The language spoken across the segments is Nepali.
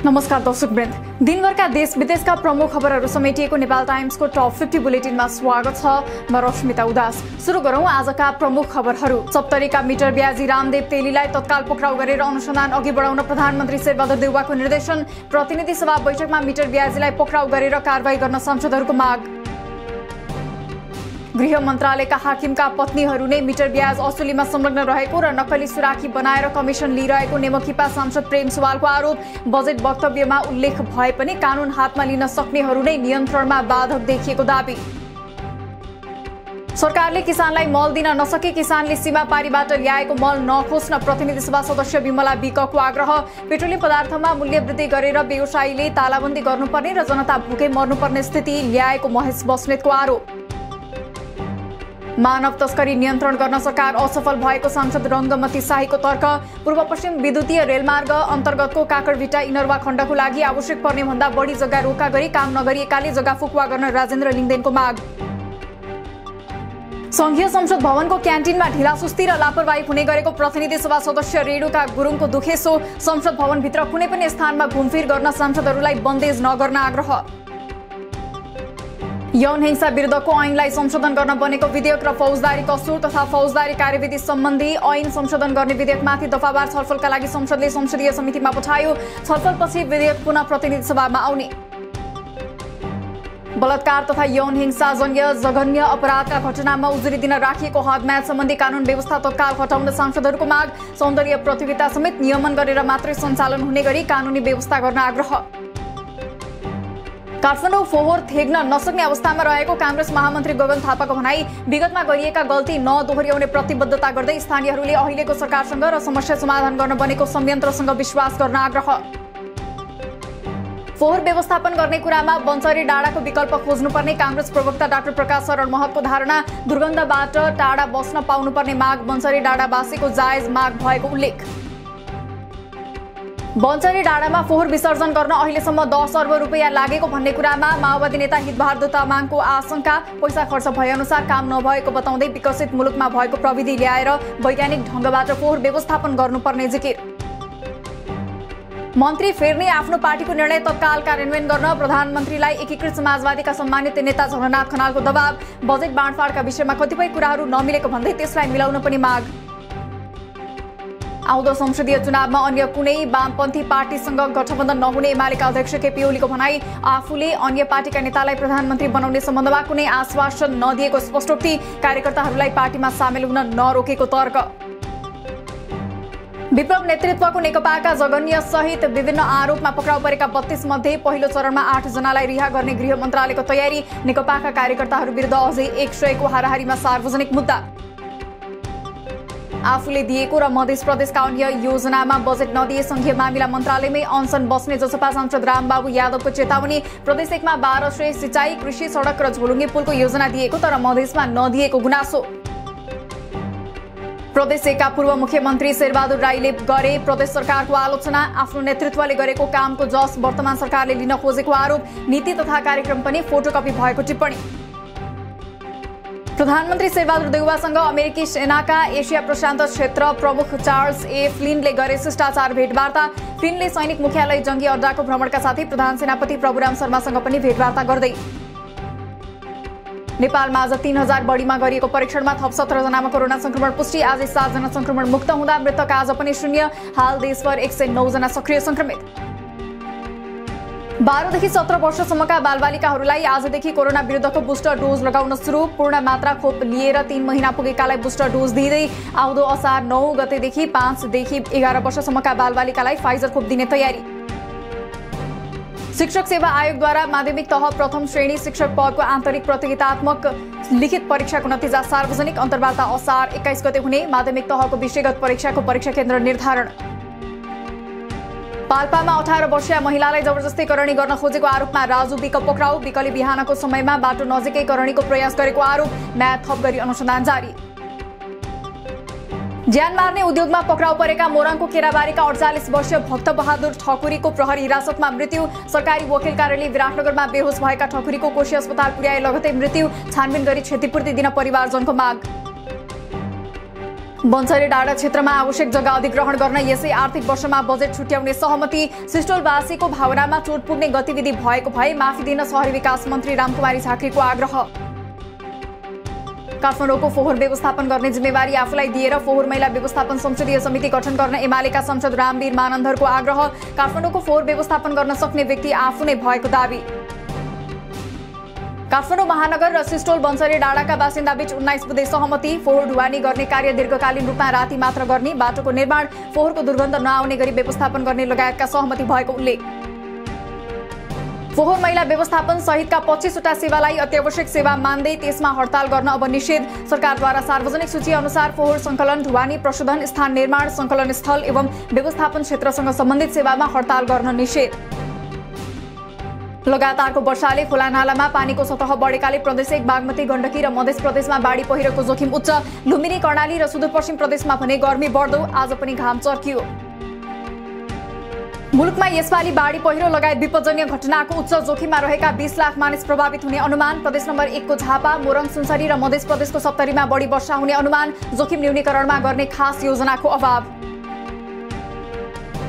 नमस्कार दर्शकवृन्द, दिनभरका देश विदेशका प्रमुख खबरहरू समेटिएको नेपाल टाइम्सको टप 50 बुलेटिनमा स्वागत छ। म रश्मिता उदास। सुरु गरौं आजका प्रमुख खबरहरू। सप्तरीका मिटर ब्याजी रामदेव तेलीलाई तत्काल पक्राउ गरेर अनुसन्धान अघि बढाउन प्रधानमन्त्री शेरबहादुर देउवाको निर्देशन। प्रतिनिधि सभा बैठकमा मिटर ब्याजीलाई पक्राउ गरेर कारबाही गर्न सांसदहरूको माग। गृह मन्त्रालयका हाकिमका पत्नीहरू नै मिटर ब्याज असुलीमा संलग्न रहेको र नक्कली सुराखी बनाएर कमिसन लिइरहेको नेमखिपा सांसद प्रेम सुवालको आरोप। बजेट वक्तव्यमा उल्लेख भए पनि कानून हातमा लिन सक्नेहरू नै नियन्त्रणमा बाधक देखिएको दाबी। सरकारले किसानलाई मल दिन नसके किसानले सीमा पारीबाट ल्याएको मल नखोज्न प्रतिनिधि सभा सदस्य विमला विकको आग्रह। पेट्रोलियम पदार्थमा मूल्य वृद्धि गरेर व्यवसायीले तालाबन्दी गर्नुपर्ने र जनता भुकै मर्नुपर्ने स्थिति ल्याएको महेश बस्नेतको आरोप। मानव तस्करी नियन्त्रण गर्न सरकार असफल भएको सांसद रङ्गमती शाहीको तर्क। पूर्व पश्चिम विद्युतीय रेलमार्ग अन्तर्गतको काकरभिटा इनरवा खण्डको लागि आवश्यक पर्ने भन्दा बढी जग्गा रोका गरी काम नगरिएकाले जग्गा फुकुवा गर्न राजेन्द्र लिङ्गदेनको माग। संघीय संसद भवनको क्यान्टिनमा ढिलासुस्ती र लापरवाही हुने गरेको प्रतिनिधि सभा सदस्य रेणुका गुरुङको दुखेसो। संसद भवनभित्र कुनै पनि स्थानमा घुमफिर गर्न सांसदहरूलाई बन्देज नगर्न आग्रह। यौन हिंसा विरुद्धको ऐनलाई संशोधन गर्न बनेको विधेयक र फौजदारी कसुर तथा फौजदारी कार्यविधि सम्बन्धी ऐन संशोधन गर्ने विधेयकमाथि दफावार छलफलका लागि संसदले संसदीय समितिमा पठायो। छलफलपछि विधेयक पुनः प्रतिनिधि सभामा आउने। बलात्कार तथा यौन हिंसाजन्य जघन्य अपराधका घटनामा उजुरी दिन राखिएको हदम्याद सम्बन्धी कानून व्यवस्था तत्काल हटाउन सांसदहरूको माग। सौन्दर्य प्रतियोगिता समेत नियमन गरेर मात्रै सञ्चालन हुने गरी कानूनी व्यवस्था गर्न आग्रह। काठमाडौँ फोहोर थेग्न नसक्ने अवस्थामा रहेको कांग्रेस महामन्त्री गगन थापाको भनाई। विगतमा गरिएका गल्ती नदोहोर्याउने प्रतिबद्धता गर्दै स्थानीयहरूले अहिलेको सरकारसँग र समस्या समाधान गर्न बनेको संयन्त्रसँग विश्वास गर्न आग्रह। फोहोर व्यवस्थापन गर्ने कुरामा बन्चरी डाँडाको विकल्प खोज्नुपर्ने कांग्रेस प्रवक्ता डाक्टर प्रकाश शरण महतको धारणा। दुर्गन्धबाट टाढा बस्न पाउनुपर्ने माग बन्चरी डाँडावासीको जायज माग भएको उल्लेख। बन्चरी डाँडामा फोहोर विसर्जन गर्न अहिलेसम्म 10 अर्ब रुपैयाँ लागेको भन्ने कुरामा माओवादी नेता हितबहादुर तामाङको आशंका। पैसा खर्च भएअनुसार काम नभएको बताउँदै विकसित मुलुकमा भएको प्रविधि ल्याएर वैज्ञानिक ढंगबाट फोहोर व्यवस्थापन गर्नुपर्ने जिकिर। मन्त्री फेर्ने आफ्नो पार्टीको निर्णय तत्काल कार्यान्वयन गर्न प्रधानमन्त्रीलाई एकीकृत समाजवादीका सम्मानित नेता झलनाथ खनालको दबाव। बजेट बाँडफाँडका विषयमा कतिपय कुराहरू नमिलेको भन्दै त्यसलाई मिलाउन पनि माग। आउँदो संसदीय चुनावमा अन्य कुनै वामपन्थी पार्टीसँग गठबन्धन नहुने एमालेका अध्यक्ष केपी ओलीको भनाई। आफूले अन्य पार्टीका नेतालाई प्रधानमन्त्री बनाउने सम्बन्धमा कुनै आश्वासन नदिएको स्पष्टोक्ति। कार्यकर्ताहरूलाई पार्टीमा सामेल हुन नरोकेको तर्क। विप्लव नेतृत्वको नेकपाका जगन्य सहित विभिन्न आरोपमा पक्राउ परेका 32 मध्ये पहिलो चरणमा 8 जनालाई रिहा गर्ने गृह मन्त्रालयको तयारी। नेकपाका कार्यकर्ताहरू विरुद्ध अझै 100 को हाराहारीमा सार्वजनिक मुद्दा। आफूले दिएको र मध्य प्रदेशका अन्य योजनामा बजेट नदिए संघीय मामिला मन्त्रालयमै अनसन बस्ने जसपा सांसद रामबाबु यादवको चेतावनी। प्रदेश 1 मा 12 श्रेय सिंचाई कृषि सडक र झोलुङ्गे पुलको योजना दिएको तर मधेसमा नदिएको गुनासो। प्रदेश 1 का पूर्व मुख्यमन्त्री शेरबहादुर राईले गरे प्रदेश सरकारको आलोचना। आफ्नो नेतृत्वले गरेको कामको जस वर्तमान सरकारले लिन खोजेको आरोप। नीति तथा कार्यक्रम पनि फोटोकपी भएको टिप्पणी। प्रधानमन्त्री शेरबहादुर देउवासँग अमेरिकी सेनाका एसिया प्रशान्त क्षेत्र प्रमुख चार्ल्स ए फ्लिनले गरे शिष्टाचार भेटवार्ता। फ्लिनले सैनिक मुख्यालय जंगी अड्डाको भ्रमणका साथै प्रधान सेनापति प्रभुराम शर्मासँग पनि भेटवार्ता गर्दै। नेपालमा आज 3000 बढीमा गरिएको परीक्षणमा थप 17 जनामा कोरोना संक्रमण पुष्टि। आजै 7 जना संक्रमण मुक्त हुँदा मृतक आज पनि 0। हाल देशभर 109 जना सक्रिय संक्रमित। 12 देखि 17 वर्षसम्मका बालबालिकाहरूलाई आजदेखि कोरोना विरुद्धको बुस्टर डोज लगाउन सुरु। पूर्ण मात्रा खोप लिएर 3 महिना पुगेकालाई बुस्टर डोज दिँदै आउँदो असार 9 गतेदेखि 5 देखि 11 वर्षसम्मका बालबालिकालाई फाइजर खोप दिने तयारी। शिक्षक सेवा आयोगद्वारा माध्यमिक तह प्रथम श्रेणी शिक्षक पदको आन्तरिक प्रतियोगितात्मक लिखित परीक्षाको नतिजा सार्वजनिक। अन्तर्वार्ता असार 21 गते हुने। माध्यमिक तहको विषयगत परीक्षाको परीक्षा केन्द्र निर्धारण। पाल्पामा 18 वर्षीय महिलालाई जबरजस्ती करणी गर्न खोजेको आरोपमा राजु विक पक्राउ। विकले बिहानको समयमा बाटो नजिकै करणीको प्रयास गरेको आरोप। म्याद थप गरी अनुसन्धान जारी। ज्यान मार्ने उद्योगमा पक्राउ परेका मोरङको केराबारीका 48 वर्षीय भक्त बहादुर ठकुरीको प्रहरी हिरासतमा मृत्यु। सरकारी वकिल कार्यालय विराटनगरमा बेहोस भएका ठकुरीको कोशी अस्पताल पुर्याए लगतै मृत्यु। छानबिन गरी क्षतिपूर्ति दिन परिवारजनको माग। बन्सरी डाँडा क्षेत्रमा आवश्यक जग्गा अधिग्रहण गर्न यसै आर्थिक वर्षमा बजेट छुट्याउने सहमति। सिस्टोलवासीको भावनामा चोट पुग्ने गतिविधि भएको भए माफी दिन शहरी विकास मन्त्री रामकुमारी झाँक्रीको आग्रह। काठमाडौँको फोहोर व्यवस्थापन गर्ने जिम्मेवारी आफूलाई दिएर फोहोर मैला व्यवस्थापन संसदीय समिति गठन गर्न एमालेका सांसद रामवीर मानन्धरको आग्रह। काठमाडौँको फोहोर व्यवस्थापन गर्न सक्ने व्यक्ति आफू नै भएको दावी। काठमाडौँ महानगर र सिस्टोल बन्सरी डाँडाका बासिन्दाबीच 19 बुँदे सहमति। फोहोर ढुवानी गर्ने कार्य दीर्घकालीन रूपमा राति मात्र गर्ने, बाटोको निर्माण, फोहोरको दुर्गन्ध नआउने गरी व्यवस्थापन गर्ने लगायतका सहमति भएको उल्लेख। फोहोर मैला व्यवस्थापन सहितका 25 वटा सेवालाई अत्यावश्यक सेवा मान्दै त्यसमा हडताल गर्न अब निषेध। सरकारद्वारा सार्वजनिक सूची अनुसार फोहोर संकलन, ढुवानी, प्रशोधन, स्थान निर्माण, संकलन स्थल एवं व्यवस्थापन क्षेत्रसँग सम्बन्धित सेवामा हडताल गर्न निषेध। लगातारको वर्षाले खोलानालामा पानीको सतह बढेकाले प्रदेश 1 बागमती, गण्डकी र मध्य प्रदेशमा बाढी पहिरोको जोखिम उच्च। लुम्बिनी, कर्णाली र सुदूरपश्चिम प्रदेशमा भने गर्मी बढ्दो, आज पनि घाम चर्कियो। मुलुकमा यसपालि बाढी पहिरो लगायत विपदजन्य घटनाको उच्च जोखिममा रहेका 20 लाख मानिस प्रभावित हुने अनुमान। प्रदेश नम्बर 1 को झापा, मोरङ, सुनसरी र मध्य प्रदेशको सप्तरीमा बढी वर्षा हुने अनुमान। जोखिम न्यूनीकरणमा गर्ने खास योजनाको अभाव।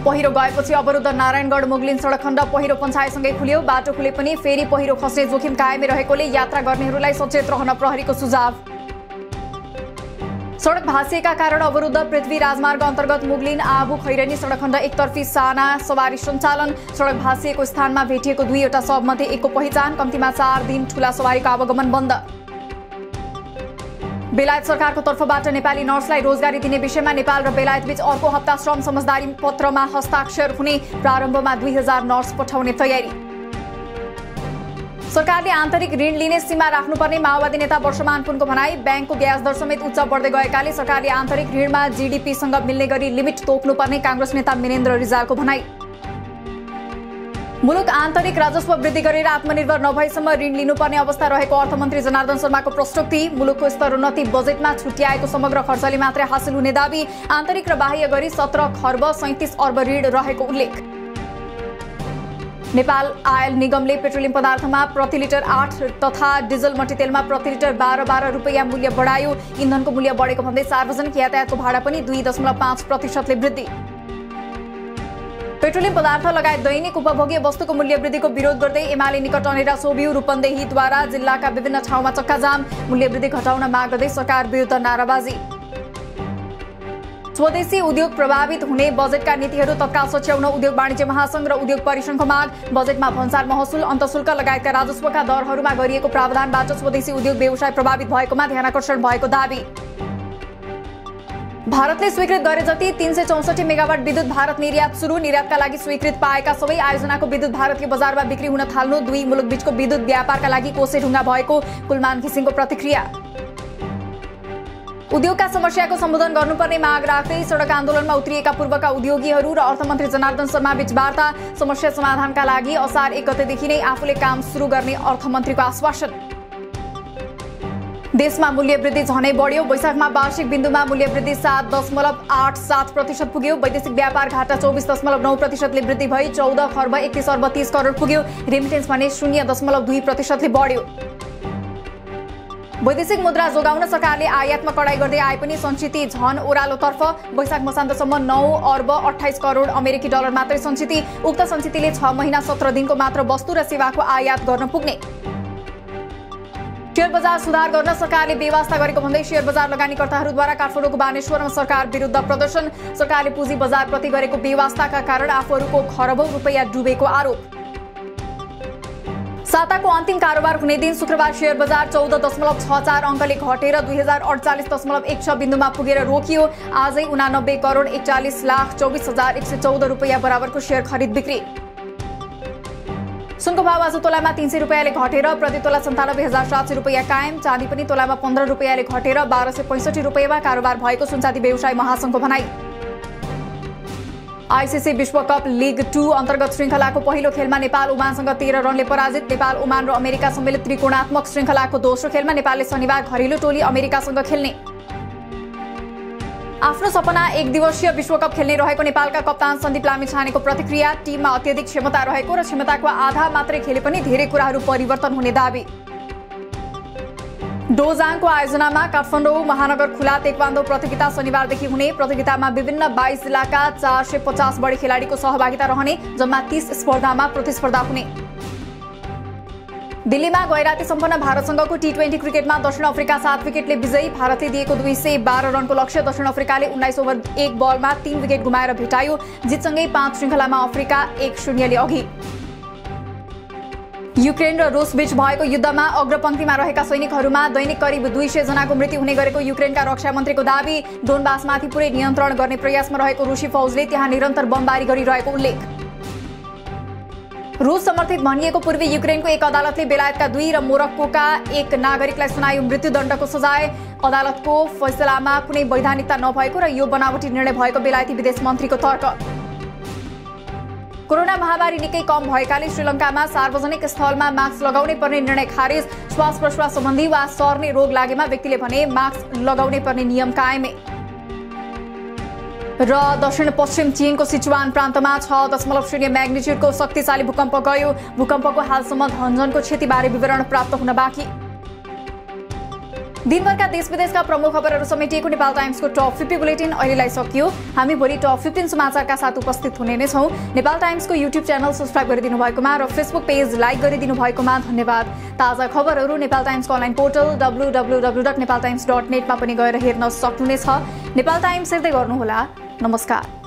पहिरो गएपछि अवरुद्ध नारायणगढ मुगलिन सडक खण्ड पहिरो पञ्चायतसँगै खुल्यो। बाटो खुले पनि फेरि पहिरो खस्ने जोखिम कायमै रहेकोले यात्रा गर्नेहरूलाई सचेत रहन प्रहरीको सुझाव। सडक भाँसिएका कारण अवरुद्ध पृथ्वी राजमार्ग अन्तर्गत मुगलिन आबु खैरनी सडक खण्ड एकतर्फी साना सवारी सञ्चालन। सडक भाँसिएको स्थानमा भेटिएको 2वटा शवमध्ये 1 को पहिचान। कम्तीमा 4 दिन ठूला सवारीको आवागमन बन्द। बेलायत सरकारको तर्फबाट नेपाली नर्सलाई रोजगारी दिने विषयमा नेपाल र बेलायत बीच अर्को हप्ता श्रम समझदारी पत्रमा हस्ताक्षर हुने। प्रारम्भमा 2000 नर्स पठाउने तयारी। सरकारले आन्तरिक ऋण लिने सीमा राख्नुपर्ने माओवादी नेता वर्षमान पुनको भनाई। ब्याङ्कको ब्याज दर समेत उच्च बढ्दै गएकाले सरकारले आन्तरिक ऋणमा जीडीपीसँग मिल्ने गरी लिमिट तोक्नुपर्ने कांग्रेस नेता मिनेन्द्र रिजालको भनाई। मुलुक आन्तरिक राजस्व वृद्धि गरेर आत्मनिर्भर नभएसम्म ऋण लिनुपर्ने अवस्था रहेको अर्थमन्त्री जनार्दन शर्माको प्रस्तुति। मुलुकको स्तरोन्नति बजेटमा छुट्याएको समग्र खर्चले मात्रै हासिल हुने दावी। आन्तरिक र बाह्य गरी 17 खर्ब 37 अर्ब ऋण रहेको उल्लेख। नेपाल आयल निगमले पेट्रोलियम पदार्थमा प्रति लिटर 8 तथा डिजल मट्टीतेलमा प्रति लिटर 12 रुपैयाँ मूल्य बढायो। इन्धनको मूल्य बढेको भन्दै सार्वजनिक यातायातको भाडा पनि 2.5% वृद्धि। पेट्रोलियम पदार्थ लगायत दैनिक उपभोग्य वस्तुको मूल्य वृद्धिको विरोध गर्दै एमाले निकट अनेरा सोभियु रूपन्देहीद्वारा जिल्लाका विभिन्न ठाउँमा चक्काजाम। मूल्य वृद्धि घटाउन माग गर्दै सरकार विरुद्ध नाराबाजी। स्वदेशी उद्योग प्रभावित हुने बजेटका नीतिहरू तत्काल सच्याउन उद्योग वाणिज्य महासंघ र उद्योग परिसंघको माग। बजेटमा भन्सार महसुल, अन्तशुल्क लगायतका राजस्वका दरहरूमा गरिएको प्रावधानबाट स्वदेशी उद्योग व्यवसाय प्रभावित भएकोमा ध्यानाकर्षण भएको दावी। भारतले स्वीकृत गरे जति 364 मेगावाट विद्युत भारत निर्यात सुरु। निर्यातका लागि स्वीकृत पाएका सबै आयोजनाको विद्युत भारतीय बजारमा बिक्री हुन थाल्नु। दुई मुलुक बीचको विद्युत व्यापारका लागि कोसेढुङ्गा भएको कुलमान घिसिङको प्रतिक्रिया। उद्योगका समस्याको सम्बोधन गर्नुपर्ने माग राख्दै सडक आन्दोलनमा उत्रिएका पूर्वका उद्योगीहरू र अर्थमन्त्री जनार्दन शर्मा बीच वार्ता। समस्या समाधानका लागि असार 1 गतेदेखि नै आफूले काम सुरु गर्ने अर्थमन्त्रीको आश्वासन। देशमा मूल्य वृद्धि झनै बढ्यो। वैशाखमा वार्षिक बिन्दुमा मूल्य वृद्धि 7.87% पुग्यो। वैदेशिक व्यापार घाटा 24.9%ले वृद्धि भई 14 खर्ब 31 अर्ब 30 करोड पुग्यो। रेमिटेन्स भने 0.2%ले बढ्यो। वैदेशिक मुद्रा जोगाउन सरकारले आयातमा कडाई गर्दै आए पनि सञ्चित झन ओह्रालोतर्फ। वैशाख मसान्तसम्म 9 अर्ब 28 करोड अमेरिकी डलर मात्रै सञ्चित। उक्त सञ्चितले 6 महिना 17 दिनको मात्र वस्तु र सेवाको आयात गर्न पुग्ने। शेयर बजार सुधार गर्न सरकारले व्यवस्था गरेको भन्दै शेयर बजार लगानीकर्ताहरूद्वारा काठमाडौँको बानेश्वरमा सरकार विरुद्ध प्रदर्शन। सरकारले पुँजी बजारप्रति गरेको व्यवस्थाका कारण आफूहरूको खरबौं रुपैयाँ डुबेको आरोप। साताको अन्तिम कारोबार हुने दिन शुक्रबार शेयर बजार 14.64 अङ्कले घटेर 2048.16 बिन्दुमा पुगेर रोकियो। आजै 89 करोड 41,24,114 रुपैयाँ बराबरको शेयर खरिद बिक्री। सुनको भाव आज तोलामा 300 रुपैयाँले घटेर प्रति तोला 97,700 रुपैयाँ कायम। चाँदी पनि तोलामा 15 रुपैयाँले घटेर 1265 रुपैयाँमा कारोबार भएको सुनचाँदी व्यवसाय महासंघको भनाई। आईसीसी विश्वकप लिग 2 अन्तर्गत श्रृङ्खलाको पहिलो खेलमा नेपाल ओमानसँग 13 रनले पराजित। नेपाल ओमान र अमेरिका सम्मिलित त्रिकोणात्मक श्रृङ्खलाको दोस्रो खेलमा नेपालले शनिबार घरेलु टोली अमेरिकासँग खेल्ने। आफ्नो सपना 1 दिवसीय विश्वकप खेल्ने रहेको नेपालका कप्तान सन्दीप लामिछानेको प्रतिक्रिया। टिममा अत्यधिक क्षमता रहेको र क्षमताको आधा मात्रै खेले पनि धेरै कुराहरू परिवर्तन हुने दावी। डोजाङको आयोजनामा काठमाडौँ महानगर खुला ताइक्वान्डो प्रतियोगिता शनिबारदेखि हुने। प्रतियोगितामा विभिन्न 22 जिल्लाका 450 बढी खेलाडीको सहभागिता रहने। जम्मा 30 स्पर्धामा प्रतिस्पर्धा हुने। दिल्लीमा गैराती सम्पन्न भारतसँगको टी20 क्रिकेटमा दक्षिण अफ्रिका 7 विकेटले विजयी। भारतले दिएको 212 रनको लक्ष्य दक्षिण अफ्रिकाले 19 ओभर 1 बलमा 3 विकेट गुमाएर भेटायो। जितसँगै 5 श्रृङ्खलामा अफ्रिका 1-0 ले अघि। युक्रेन र रुस बीच भएको युद्धमा अग्रपंक्तिमा रहेका सैनिकहरूमा दैनिक करिब 200 जनाको मृत्यु हुने गरेको युक्रेनका रक्षा मन्त्रीको दाबी। डोनबासमाथि पुरै नियन्त्रण गर्ने प्रयासमा रहेको रुसी फौजले त्यहाँ निरन्तर बमबारी गरिरहेको उल्लेख। रुस समर्थित भनिएको पूर्वी युक्रेनको एक अदालतले बेलायतका 2 र मोरक्कोका 1 नागरिकलाई सुनायो मृत्युदण्डको सजाय। अदालतको फैसलामा कुनै वैधानिकता नभएको र यो बनावटी निर्णय भएको बेलायती विदेश मन्त्रीको तर्क। कोरोना महामारी निकै कम भएकाले श्रीलङ्कामा सार्वजनिक स्थलमा मास्क लगाउनै पर्ने निर्णय खारेज। श्वास प्रश्वास सम्बन्धी वा सर्ने रोग लागेमा व्यक्तिले भने मास्क लगाउनै पर्ने नियम कायमै। र दक्षिण पश्चिम चीनको सिचुवान प्रान्तमा 6.0 म्याग्निट्युडको शक्तिशाली भूकम्प गयो। भूकम्पको हालसम्म धनजनको क्षतिबारे विवरण प्राप्त हुन बाँकी। दिनभरका देश विदेशका प्रमुख खबरहरू समेटिएको नेपाल टाइम्सको टप 50 बुलेटिन अहिलेलाई सकियो। हामी भोलि टप 15 समाचारका साथ उपस्थित हुने नै छौं। नेपाल टाइम्सको युट्युब च्यानल सब्स्क्राइब गरिदिनु भएकोमा र फेसबुक पेज लाइक गरिदिनु भएकोमा धन्यवाद। ताजा खबरहरू नेपाल टाइम्सको अनलाइन पोर्टल www.nepaltimes.net मा पनि गएर हेर्न सक्नुहुनेछ। नेपाल टाइम्स हेर्दै गर्नुहोला। नमस्कार।